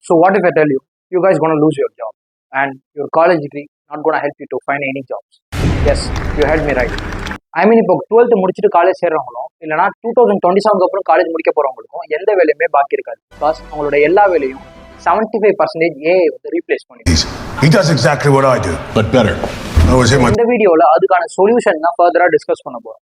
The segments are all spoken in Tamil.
So what if I tell you, you guys gonna lose your job and your college degree not gonna help you to find any jobs? Yes, you heard me right. ஐ மீன் இப்போ 12th முடிச்சுட்டு காலேஜ் சேர்றவங்களும் இல்லைனா 2027 அப்புறம் காலேஜ் முடிக்க போறவங்களுக்கும் எந்த வேலையுமே பாக்கி இருக்காது. பிகாஸ் அவங்களோட எல்லா வேலையும் 75% ஏஐ வந்து ரீப்ளேஸ் பண்ணிடுது. He does exactly what I do, but better. இந்த வீடியோல அதுக்கான சொல்யூஷன் தான் ஃபர்தரா டிஸ்கஸ் பண்ண போறோம்.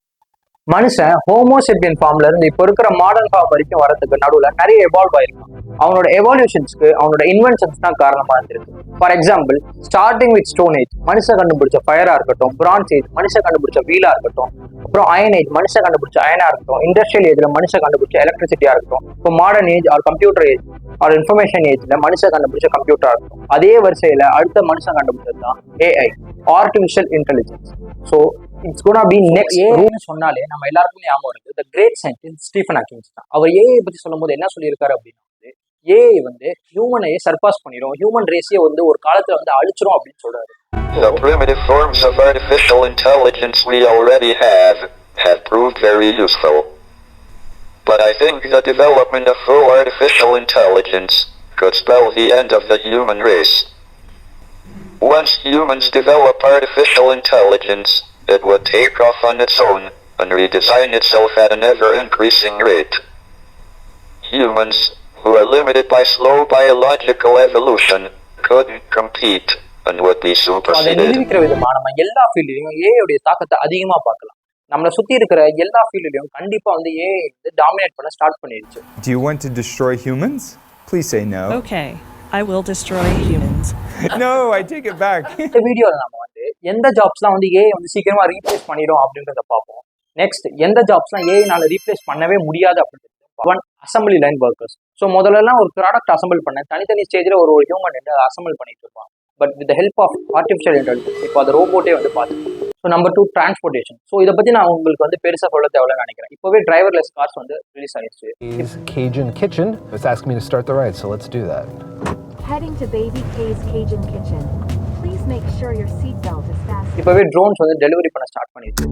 மனுஷன் ஹோமோசெப்பியன் ஃபார்ம்ல இருந்து இப்போ இருக்கிற மாடர்ன் ஃபார்ம் வரைக்கும் வரதுக்கு நடுவில் நிறைய எவால்வ் ஆயிருக்கும். அவனோட எவால்யூஷன்ஸ்க்கு அவனோட இன்வென்ஷன்ஸ் தான் காரணமா இருந்திருக்கு. For example, starting with stone age மனுஷன் கண்டுபிடிச்ச ஃபயரா இருக்கட்டும், பிரான்ஸ் ஏஜ் மனுஷன் கண்டுபிடிச்ச வீலா இருக்கட்டும், அப்புறம் அயன் ஏஜ் மனுஷன் கண்டுபிடிச்ச அயனா இருக்கட்டும், இண்டஸ்ட்ரியல் ஏஜ்ல மனுஷன் கண்டுபிடிச்ச எலக்ட்ரிசிட்டியா இருக்கட்டும், இப்போ modern age R computer age R information ஏஜ்ல மனுஷன் கண்டுபிடிச்ச கம்ப்யூட்டரா இருக்கட்டும். அதே வரிசையில அடுத்த மனுஷன் கண்டுபிடிச்சது தான் AI, artificial intelligence. So it's gonna be next. ஏஐன்னு சொன்னாலே நம்ம எல்லாருக்கும் ஞாபகம் இருக்கு the great scientist Stephen Hawking தான். அவர் ஏஐ பத்தி சொல்லும் போது என்ன சொல்லியிருக்காரு அப்படின்னா, ஏஐ வந்து ஹியூமனையே சர்பாஸ் பண்ணிடும், ஹியூமன் ரேஸையே வந்து ஒரு காலத்துல வந்து அழிச்சிரும் அப்படின்னு சொல்றாரு. The primitive forms of artificial intelligence we already have proved very useful. But I think the development of full artificial intelligence could spell the end of the human race. Once humans develop artificial intelligence, it would take off on its own and redesign itself at an ever-increasing rate. Humans, who are limited by slow biological evolution, couldn't compete and would be superseded. நிரூபிக்கிற விதமா நம்ம எல்லா ஃபீல்ட்லயும் ஏஐயோட தாக்கத்தை அதிகமா பார்க்கலாம். நம்மளை சுத்தி இருக்கிற எல்லா ஃபீல்ட்லயும் கண்டிப்பா வந்து ஏஐ வந்து டாமினேட் பண்ண ஸ்டார்ட் பண்ணிருச்சு. Do you want to destroy humans? Please say no. Okay, I will destroy humans. No, I take it back. இந்த வீடியோல நம்ம வந்து எந்த ஜாப்ஸ்லாம் வந்து ஏஐ வந்து சீக்கிரமா ரீப்ளேஸ் பண்ணிடும் அப்படின்றத பார்ப்போம். நெக்ஸ்ட், எந்த ஜாப்ஸ்லாம் ஏஐனால ரீப்ளேஸ் பண்ணவே முடியாது அப்படின்றது. One, assembly line workers. So முதல்லலாம் ஒரு ப்ராடக்ட் அசம்பிள் பண்ண தனித்தனி ஸ்டேஜில் ஒரு ஹியூமன் வந்து அசம்பிள் பண்ணிட்டு இருப்பான். But with help of artificial intelligence இப்போ அந்த ரோபோட்டே வந்து பார்த்துக்கணும். So number 2, transportation. ஸோ இதை பற்றி நான் உங்களுக்கு வந்து பெருசாக சொல்ல தேவையில்லைன்னு நினைக்கிறேன். இப்போவே டிரைவர்லெஸ் கார்ஸ் வந்து ரிலீஸ் ஆயிடுச்சு. Cajun Kitchen. It's asking me to start the ride, so let's do that. Heading to Baby K's Cajun Kitchen. Please make sure your seatbelt is fastened. இப்போவே ட்ரோன்ஸ் வந்து டெலிவரி பண்ண ஸ்டார்ட் பண்ணிடுச்சு.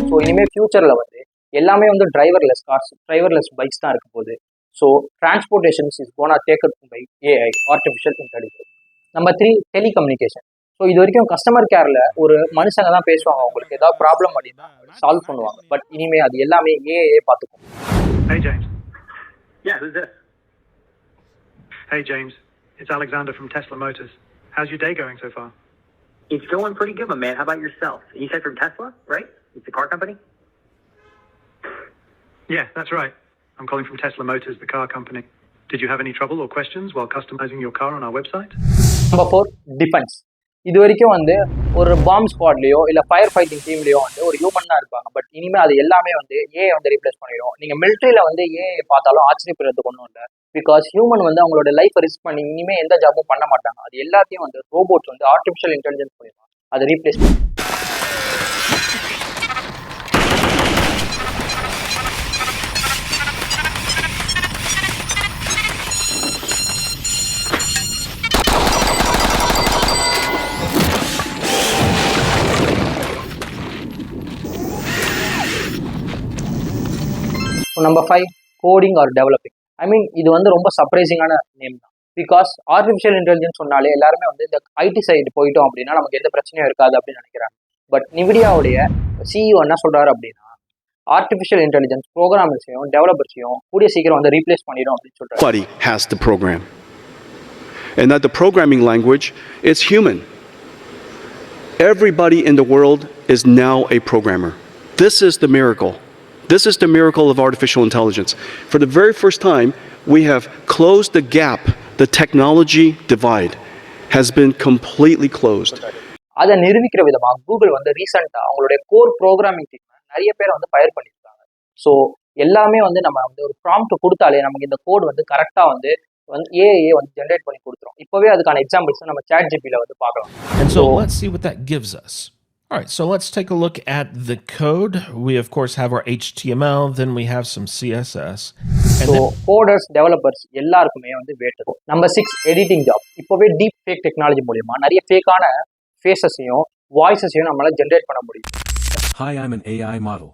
ஸோ இனிமேல் ஃபியூச்சரில் வந்து எல்லாமே வந்து டிரைவர்லெஸ் கார்ஸ், டிரைவர்லெஸ் பைக்ஸ் தான் இருக்க போகுது. So transportations is gonna take it by AI, artificial intelligence. Number 3, telecommunication. So இது வரைக்கும் கஸ்டமர் கேரில் ஒரு மனுஷங்க தான் பேசுவாங்க, உங்களுக்கு ஏதாவது ப்ராப்ளம் அப்படின்னா சால்வ் பண்ணுவாங்க. பட் இனிமே அது எல்லாமே ஏஐ பார்த்துக்கும். Hey James. Yeah, who's this? Hey James, it's Alexander from Tesla Motors. How's your day going so far? It's going pretty good, my man. How about yourself? You said from Tesla, right? It's a car company? Yeah, that's right. I'm calling from Tesla Motors, the car company. Did you have any trouble or questions while customizing your car on our website? Number 4, defence. இது வரைக்கும் வந்து ஒரு பாம்ப் ஸ்குவாட்லயோ இல்ல ஃபயர் ஃபைட்டிங் டீம்லயோ வந்து ஒரு ஹியூமன் தான் இருப்பாங்க. பட் இனிமேல் அது எல்லாமே வந்து ஏஐ வந்து ரீப்ளேஸ் பண்ணிடும். நீங்க மிலிட்ரியில வந்து ஏஐ பார்த்தாலும் ஆச்சரியப்படுறதுக்கு ஒன்றும் இல்லை. பிகாஸ் ஹியூமன் வந்து அவங்களோட லைஃப் ரிஸ்க் பண்ணி இனிமே எந்த ஜாபும் பண்ண மாட்டாங்க. அது எல்லாத்தையும் வந்து ரோபோட்ஸ் வந்து ஆர்டிஃபிஷியல் இன்டெலிஜென்ஸ் பண்ணிடுவாங்க, அதை ரீப்ளேஸ் பண்ணும். Number 5, coding or developing. I mean இது வந்து ரொம்ப சர்ப்ரைசிங்கான நேம் தான். பிகாஸ் ஆர்டிஃபிஷியல் இன்டெலிஜென்ஸ் சொன்னாலே எல்லாருமே வந்து இந்த ஐடி சைடு போயிட்டோம் அப்படின்னா நமக்கு எந்த பிரச்சனையும் இருக்காது அப்படின்னு நினைக்கிறாங்க. பட் நிவிடியாவுடைய சிஇஓ என்ன சொல்றாரு அப்படின்னா, ஆர்டிஃபிஷியல் இன்டெலிஜென்ஸ் ப்ரோக்ராமர்ஸையும் டெவலப்பர்ஸையும் கூடிய சீக்கிரம் வந்து ரீப்ளேஸ் பண்ணிடும் அப்படின்னு சொல்றாரு. Everybody has to program, and that the programming language is human. Everybody in the world is now a programmer. This is the miracle. This is the miracle of artificial intelligence. For the very first time, we have closed the gap. The technology divide has been completely closed. அதை நிரூபிக்கிற விதமா கூகுள் வந்து ரீசெண்டா அவங்களுடைய கோர் ப்ரோக்ராமிங் டீம் நிறைய பேரை வந்து ஃபயர் பண்ணியிருக்காங்க. ஸோ எல்லாமே வந்து நம்ம வந்து ஒரு ப்ராம்ப்ட் கொடுத்தாலே நமக்கு இந்த கோட் வந்து கரெக்டாக வந்து ஏஐ வந்து ஜென்ரேட் பண்ணி கொடுத்துரும். இப்போவே அதுக்கான எக்ஸாம்பிள்ஸ் நம்ம சாட் ஜிபியில் வந்து பார்க்கலாம். And so let's see what that gives us. All right, so let's take a look at the code. We, of course, have our HTML, then we have some CSS. So, coders, developers, எல்லாருக்குமே வந்து வேட்டது. Number 6, editing job. இப்போவே டீப் ஃபேக் டெக்னாலஜி மூலமா நிறைய ஃபேக்கான ஃபேஸஸையும் வாய்ஸஸையும் நம்மளால ஜென்ரேட் பண்ண முடியும். Hi, I'm an AI model.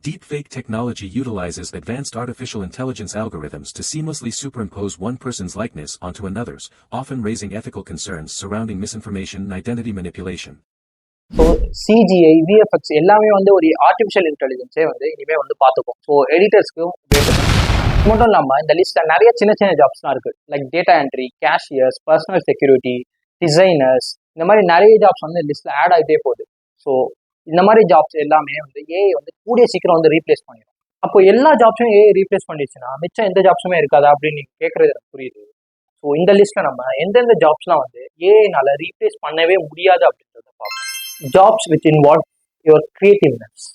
Deepfake technology utilizes advanced artificial intelligence algorithms to seamlessly superimpose one person's likeness onto another's, often raising ethical concerns surrounding misinformation and identity manipulation. So CGI VFX எல்லாமே வந்து ஒரு ஆர்டிஃபிஷியல் இன்டெலிஜென்ஸே வந்து இனிமேல் வந்து பார்த்துப்போம். ஸோ எடிட்டர்ஸ்க்கும் மட்டும் இல்லாமல் இந்த லிஸ்ட்டில் நிறைய சின்ன சின்ன ஜாப்ஸ்லாம் இருக்குது. Like data entry, cashiers, personal security, designers, இந்த மாதிரி நிறைய ஜாப்ஸ் வந்து லிஸ்ட்டில் ஆட் ஆகிட்டே போகுது. ஸோ இந்த மாதிரி ஜாப்ஸ் எல்லாமே வந்து ஏஐ வந்து கூடிய சீக்கிரம் வந்து ரீப்ளேஸ் பண்ணிடும். அப்போ எல்லா ஜாப்ஸும் ஏஐ ரீப்ளேஸ் பண்ணிடுச்சுன்னா மிச்சம் எந்த ஜாப்ஸுமே இருக்காதா அப்படின்னு நீங்கள் கேட்குறது எனக்கு புரியுது. ஸோ இந்த லிஸ்ட்டில் நம்ம எந்தெந்த ஜாப்ஸ்லாம் வந்து ஏஐனால ரீப்ளேஸ் பண்ணவே முடியாது அப்படின்றத பார்ப்போம். Jobs which involve your creativeness,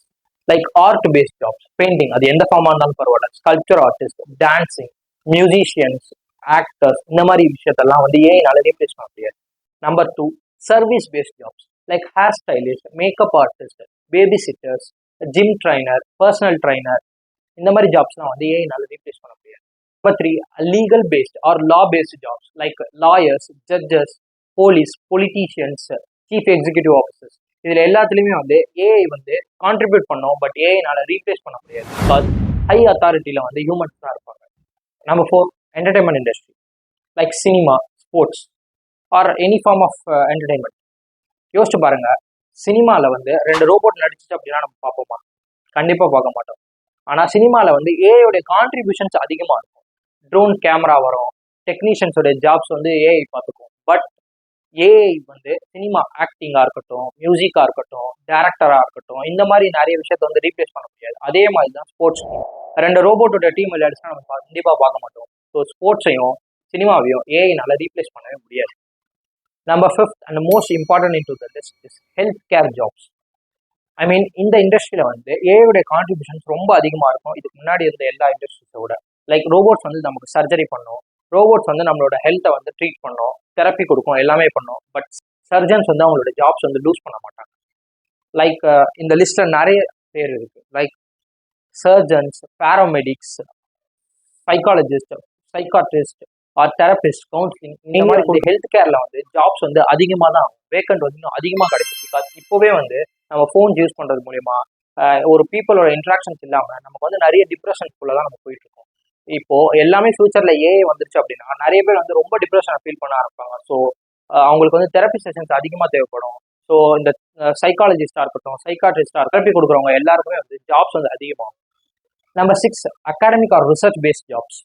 like art based jobs, painting, அது எந்த ஃபார்மாக இருந்தாலும் பரவாயில்ல, sculpture artist, dancing, musicians, actors, இந்த மாதிரி விஷயத்தெல்லாம் வந்து ஏஐனால ரீப்ளேஸ் பண்ண முடியாது. Number 2, service based jobs like hair stylist, makeup artist, babysitters, gym trainer, personal trainer, இந்த மாதிரி ஜாப்ஸ்லாம் வந்து ஏஐனால ரீப்ளேஸ் பண்ண முடியாது. Number 3, legal based or law based jobs like lawyers, judges, police, politicians, chief executive officers, இதில் எல்லாத்துலேயுமே வந்து ஏஐ வந்து கான்ட்ரிபியூட் பண்ணோம், பட் ஏஐனால ரீப்ளேஸ் பண்ண முடியாது. பிகாஸ் ஹை அத்தாரிட்டியில் வந்து ஹியூமன்ஸ் தான் இருப்பாங்க. Number 4, entertainment industry like cinema, sports or any form of entertainment. யோசிச்சு பாருங்க, சினிமாவில் வந்து 2 ரோபோட் நடிச்சிச்சு அப்படின்னா நம்ம பார்ப்போமா? கண்டிப்பாக பார்க்க மாட்டோம். ஆனால் சினிமாவில் வந்து ஏஐயோடைய கான்ட்ரிபியூஷன்ஸ் அதிகமாக இருக்கும். ட்ரோன் கேமரா வரும், டெக்னீஷியன்ஸோடைய ஜாப்ஸ் வந்து ஏஐ பார்த்துக்கும். பட் ஏஐ வந்து சினிமா ஆக்டிங்காக இருக்கட்டும், மியூசிக்காக இருக்கட்டும், டேரக்டராக இருக்கட்டும், இந்த மாதிரி நிறைய விஷயத்த வந்து ரீப்ளேஸ் பண்ண முடியாது. அதே மாதிரி தான் ஸ்போர்ட்ஸ். 2 ரோபோட்டோட டீம் விளையாடுச்சுன்னா நம்ம கண்டிப்பாக பார்க்க மாட்டோம். ஸோ ஸ்போர்ட்ஸையும் சினிமாவையும் ஏஐனால ரீப்ளேஸ் பண்ணவே முடியாது. Number 5th and most important in to the list is health care jobs. I mean இந்த இண்டஸ்ட்ரியில் வந்து ஏஐயோட கான்ட்ரிபியூஷன்ஸ் ரொம்ப அதிகமாக இருக்கும் இதுக்கு முன்னாடி இருந்த எல்லா இண்டஸ்ட்ரீஸை விட. லைக் ரோபோட்ஸ் வந்து நமக்கு சர்ஜரி பண்ணும், ரோபோட்ஸ் வந்து நம்மளோட ஹெல்த்தை வந்து ட்ரீட் பண்ணும், தெரப்பி கொடுக்கும், எல்லாமே பண்ணும். பட் சர்ஜன்ஸ் வந்து அவங்களோட ஜாப்ஸ் வந்து லூஸ் பண்ண மாட்டாங்க. லைக் இந்த லிஸ்ட்டில் நிறைய பேர் இருக்குது. Like surgeons, paramedics, psychologist, psychiatrist or therapist, counselling, இந்த மாதிரி ஹெல்த் கேரில் வந்து ஜாப்ஸ் வந்து அதிகமாக தான் வேக்கண்ட் வந்து இன்னும் அதிகமாக கிடைக்கும். பிகாஸ் இப்போவே வந்து நம்ம ஃபோன்ஸ் யூஸ் பண்ணுறது மூலிமா ஒரு பீப்புளோட இன்ட்ராக்ஷன்ஸ் இல்லாமல் நமக்கு வந்து நிறைய டிப்ரெஷன்ஸ்குள்ளே தான் நம்ம போயிட்டுருக்கோம். இப்போது எல்லாமே ஃபியூச்சரில் ஏஐ வந்துருச்சு அப்படின்னா நிறைய பேர் வந்து ரொம்ப டிப்ரெஷனை ஃபீல் பண்ண ஆரம்பிப்பாங்க. ஸோ அவங்களுக்கு வந்து தெரப்பி செஷன்ஸ் அதிகமாக தேவைப்படும். ஸோ இந்த சைக்காலஜிஸ்டாக இருக்கட்டும், சைக்காட்ரிஸ்டாக தெரப்பி கொடுக்குறவங்க எல்லாருக்குமே வந்து ஜாப்ஸ் வந்து அதிகமாகும். Number 6, academic or research based jobs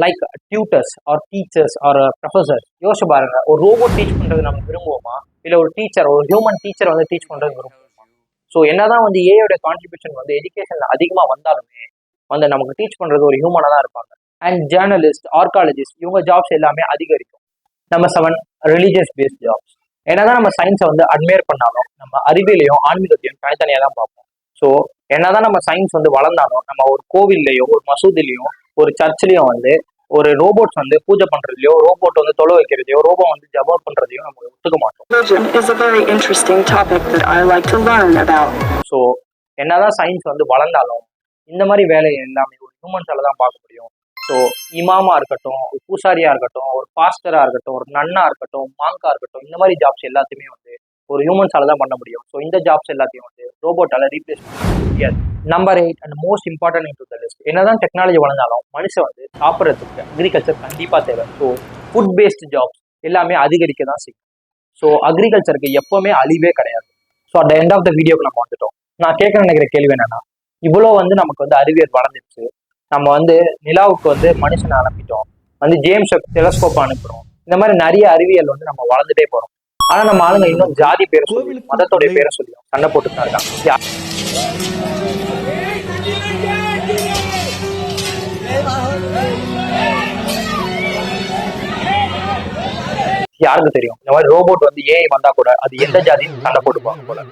like tutors or teachers or professors. யோசிச்சு பாருங்க, ஒரு ரோபோட் டீச் பண்ணுறது நம்ம விரும்புவோமா, இல்லை ஒரு டீச்சர், ஒரு ஹியூமன் டீச்சர் வந்து டீச் பண்ணுறது விரும்புவோமா? ஸோ என்னதான் வந்து ஏஐயோட கான்ட்ரிபியூஷன் வந்து எஜுகேஷனில் அதிகமாக வந்தாலுமே வந்து நமக்கு டீச் பண்ணுறது ஒரு ஹியூமனாக தான் இருப்பாங்க. அண்ட் ஜேர்னலிஸ்ட், ஆர்காலஜிஸ்ட், இவங்க ஜாப்ஸ் எல்லாமே அதிகரிக்கும். Number 7, religious based jobs. என்னதான் நம்ம சயின்ஸை வந்து அட்மையர் பண்ணாலும் நம்ம அறிவியலையும் ஆன்மீகத்தையும் தனித்தனியாக தான் பார்ப்போம். ஸோ என்னதான் நம்ம சயின்ஸ் வந்து வளர்ந்தாலும் நம்ம ஒரு கோவில்லையும், ஒரு மசூதிலையும், ஒரு சர்ச்சிலையும் வந்து ஒரு ரோபோட்ஸ் வந்து பூஜை பண்றதையோ, ரோபோட் வந்து தொலை வைக்கிறதையோ, ரோபோ வந்து ஜபம் பண்றதையோ நம்ம ஒத்துக்க மாட்டோம். ஸோ என்னதான் சயின்ஸ் வந்து வளர்ந்தாலும் இந்த மாதிரி வேலையை எல்லாமே ஒரு ஹியூமன்ஸால தான் பார்க்க முடியும். ஸோ இமாமா இருக்கட்டும், ஒரு பூசாரியா இருக்கட்டும், ஒரு பாஸ்டரா இருக்கட்டும், ஒரு நன்னா இருக்கட்டும், மாங்கா இருக்கட்டும், இந்த மாதிரி ஜாப்ஸ் எல்லாத்தையுமே வந்து ஒரு ஹியூமன்ஸால தான் பண்ண முடியும். ஸோ இந்த ஜாப்ஸ் எல்லாத்தையும் வந்து ரோபோட்டால ரீப்ளேஸ் பண்ண முடியாது. Number 8 and most important in to the list, என்னதான் டெக்னாலஜி வளர்ந்தாலும் மனுஷன் வந்து சாப்பிட்றதுக்கு அக்ரிகல்ச்சர் கண்டிப்பாக தேவை. ஸோ ஃபுட் பேஸ்ட் ஜாப்ஸ் எல்லாமே அதிகரிக்க தான் செய்யும். ஸோ அக்ரிகல்ச்சருக்கு எப்பவுமே அழிவே கிடையாது. So at the end of the வீடியோக்கு நம்ம வந்துட்டோம். நான் கேட்க நினைக்கிற கேள்வி என்னன்னா, இவ்வளோ வந்து நமக்கு வந்து அறிவியல் வளர்ந்துருச்சு, நம்ம வந்து நிலாவுக்கு வந்து மனுஷனை அனுப்பிட்டோம், வந்து ஜேம்ஸ் டெலஸ்கோப் அனுப்புறோம், இந்த மாதிரி நிறைய அறிவியல் வந்து நம்ம வளர்ந்துட்டே போறோம். ஆனா நம்ம ஆளுங்க இன்னும் ஜாதி பேரை சொல்லி, மதத்தோடைய பேரை சொல்லி சண்டை போட்டுட்டு தான் இருக்காங்க. யாருக்கு தெரியும், இந்த மாதிரி ரோபோட் வந்து ஏஐ வந்தா கூட அது எந்த ஜாதியும் சண்டை போட்டுப்பாங்க போல.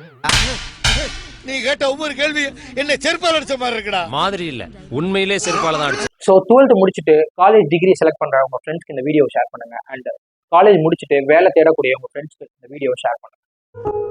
நீ கேட்ட ஒவ்வொரு கேள்வி என்ன செருப்பால அடிச்ச மாதிரி இருக்குடா. மாதிரி இல்ல, உண்மையிலே செருப்பால தான் அடிச்சு. ஸோ 12th முடிச்சுட்டு காலேஜ் டிகிரி செலக்ட் பண்ற உங்க ஃப்ரெண்ட்ஸ்க்கு இந்த வீடியோ ஷேர் பண்ணுங்க. அண்ட் காலேஜ் முடிச்சுட்டு வேலை தேடக்கூடிய உங்க ஃப்ரெண்ட்ஸ்க்கு இந்த வீடியோ ஷேர் பண்ணுங்க.